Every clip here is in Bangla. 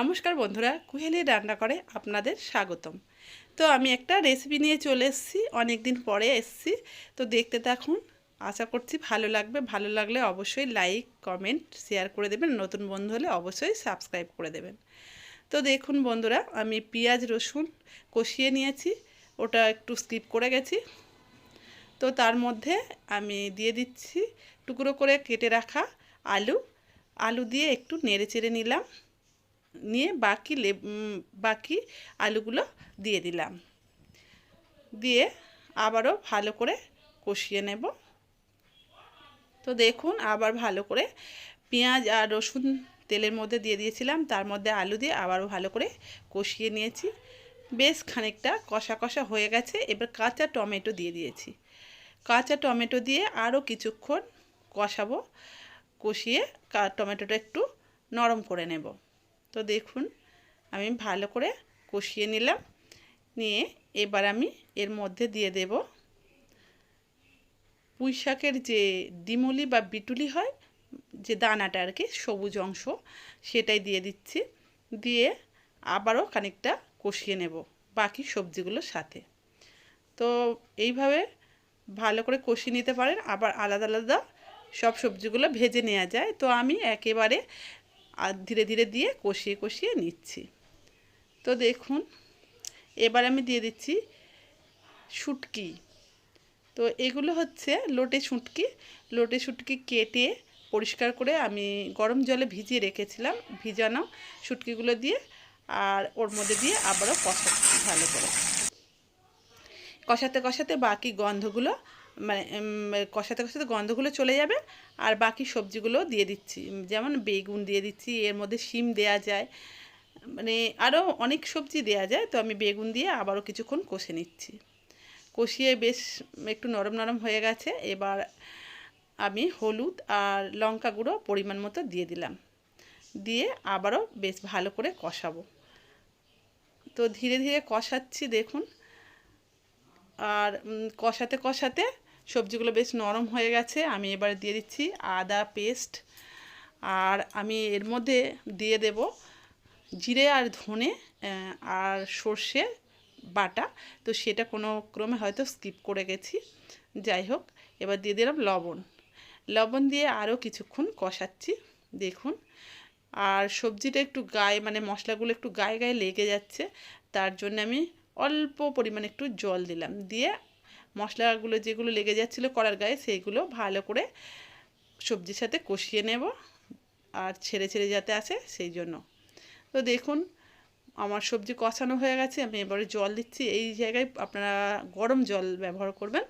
নমস্কার বন্ধুরা, কুহেলি রান্না করে আপনাদের স্বাগতম। তো আমি একটা রেসিপি নিয়ে চলে এসেছি, অনেক দিন পরে এসেছি। তো দেখতে থাকুন, আশা করছি ভালো লাগবে। ভালো লাগলে অবশ্যই লাইক কমেন্ট শেয়ার করে দেবেন, নতুন বন্ধু হলে অবশ্যই সাবস্ক্রাইব করে দেবেন। তো দেখুন বন্ধুরা, আমি পেঁয়াজ রসুন কষিয়ে নিয়েছি, ওটা একটু স্কিপ করে গেছি। তো তার মধ্যে আমি দিয়ে দিচ্ছি টুকরো করে কেটে রাখা আলু। আলু দিয়ে একটু নেড়ে চেড়ে নিলাম, নিয়ে বাকি আলুগুলো দিয়ে দিলাম, দিয়ে আবারও ভালো করে কষিয়ে নেব। তো দেখুন, আবার ভালো করে পেঁয়াজ আর রসুন তেলের মধ্যে দিয়ে দিয়েছিলাম, তার মধ্যে আলু দিয়ে আবারও ভালো করে কষিয়ে নিয়েছি। বেশ খানিকটা কষা কষা হয়ে গেছে। এবার কাঁচা টমেটো দিয়ে দিয়েছি। কাঁচা টমেটো দিয়ে আরও কিছুক্ষণ কষাবো, কষিয়ে টমেটোটা একটু নরম করে নেব। তো দেখুন, আমি ভালো করে কষিয়ে নিলাম, নিয়ে এবার আমি এর মধ্যে দিয়ে দেব পুঁই শাকের যে ডিমুলি বা বিটুলি হয়, যে দানাটা আর কি, সবুজ অংশ, সেটাই দিয়ে দিচ্ছি। দিয়ে আবারও খানিকটা কষিয়ে নেব বাকি সবজিগুলোর সাথে। তো এইভাবে ভালো করে কষিয়ে নিতে পারেন, আবার আলাদা আলাদা সব সবজিগুলো ভেজে নেওয়া যায়। তো আমি একেবারে ধীরে ধীরে দিয়ে কষিয়ে কষিয়ে নিচ্ছি। তো দেখুন, এবার আমি দিয়ে দিচ্ছি শুটকি। তো এগুলো হচ্ছে লোটে শুটকি। লোটে শুটকি কেটে পরিষ্কার করে আমি গরম জলে ভিজিয়ে রেখেছিলাম। ভিজানো শুটকিগুলো দিয়ে আর ওর মধ্যে দিয়ে আবারও কষাচ্ছি ভালো করে। কষাতে কষাতে বাকি গন্ধগুলো, মানে কষাতে কষাতে গন্ধগুলো চলে যাবে। আর বাকি সবজিগুলো দিয়ে দিচ্ছি, যেমন বেগুন দিয়ে দিচ্ছি, এর মধ্যে শিম দেয়া যায়, মানে আরও অনেক সবজি দেয়া যায়। তো আমি বেগুন দিয়ে আবারও কিছুক্ষণ কষে নিচ্ছি। কষিয়ে বেশ একটু নরম নরম হয়ে গেছে। এবার আমি হলুদ আর লঙ্কা গুঁড়ো পরিমাণ মতো দিয়ে দিলাম, দিয়ে আবারও বেশ ভালো করে কষাবো। তো ধীরে ধীরে কষাচ্ছি দেখুন। আর কষাতে কষাতে সবজিগুলো বেশ নরম হয়ে গেছে। আমি এবার দিয়ে দিচ্ছি আদা পেস্ট, আর আমি এর মধ্যে দিয়ে দেব জিরে আর ধনে আর সর্ষে বাটা। তো সেটা কোনো ক্রমে হয়তো স্কিপ করে গেছি, যাই হোক। এবার দিয়ে দিলাম লবণ। লবণ দিয়ে আরও কিছুক্ষণ কষাচ্ছি দেখুন। আর সবজিটা একটু গায়ে, মানে মশলাগুলো একটু গায়ে গায়ে লেগে যাচ্ছে, তার জন্য আমি অল্প পরিমাণে একটু জল দিলাম, দিয়ে মশলাগুলো যেগুলো লেগে যাচ্ছিলো কড়ার গায়ে, সেইগুলো ভালো করে সবজির সাথে কষিয়ে নেব, আর ছেড়ে ছেড়ে যাতে আসে সেই জন্য। তো দেখুন, আমার সবজি কষানো হয়ে গেছে। আমি এবারে জল দিচ্ছি। এই জায়গায় আপনারা গরম জল ব্যবহার করবেন।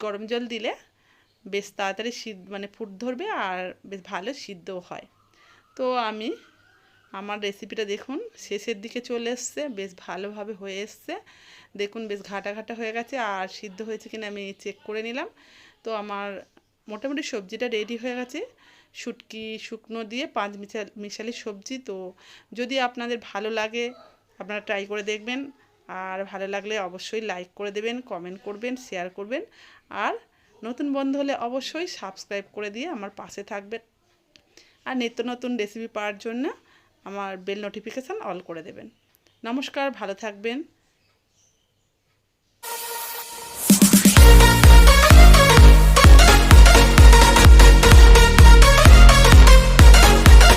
গরম জল দিলে বেশ তাড়াতাড়ি মানে ফুট ধরবে, আর বেশ ভালো সিদ্ধও হয়। তো আমি আমার রেসিপিটা দেখুন শেষের দিকে চলে এসছে, বেশ ভালোভাবে হয়ে এসছে। দেখুন বেশ ঘাটা ঘাটা হয়ে গেছে, আর সিদ্ধ হয়েছে কিনা আমি চেক করে নিলাম। তো আমার মোটামুটি সবজিটা রেডি হয়ে গেছে। শুটকি শুকনো দিয়ে পাঁচ মিশালি সবজি। তো যদি আপনাদের ভালো লাগে, আপনারা ট্রাই করে দেখবেন। আর ভালো লাগলে অবশ্যই লাইক করে দেবেন, কমেন্ট করবেন, শেয়ার করবেন। আর নতুন বন্ধু হলে অবশ্যই সাবস্ক্রাইব করে দিয়ে আমার পাশে থাকবেন। আর নিত্য নতুন রেসিপি পাওয়ার জন্য আমার বেল নোটিফিকেশান অল করে দেবেন। নমস্কার, ভালো থাকবেন।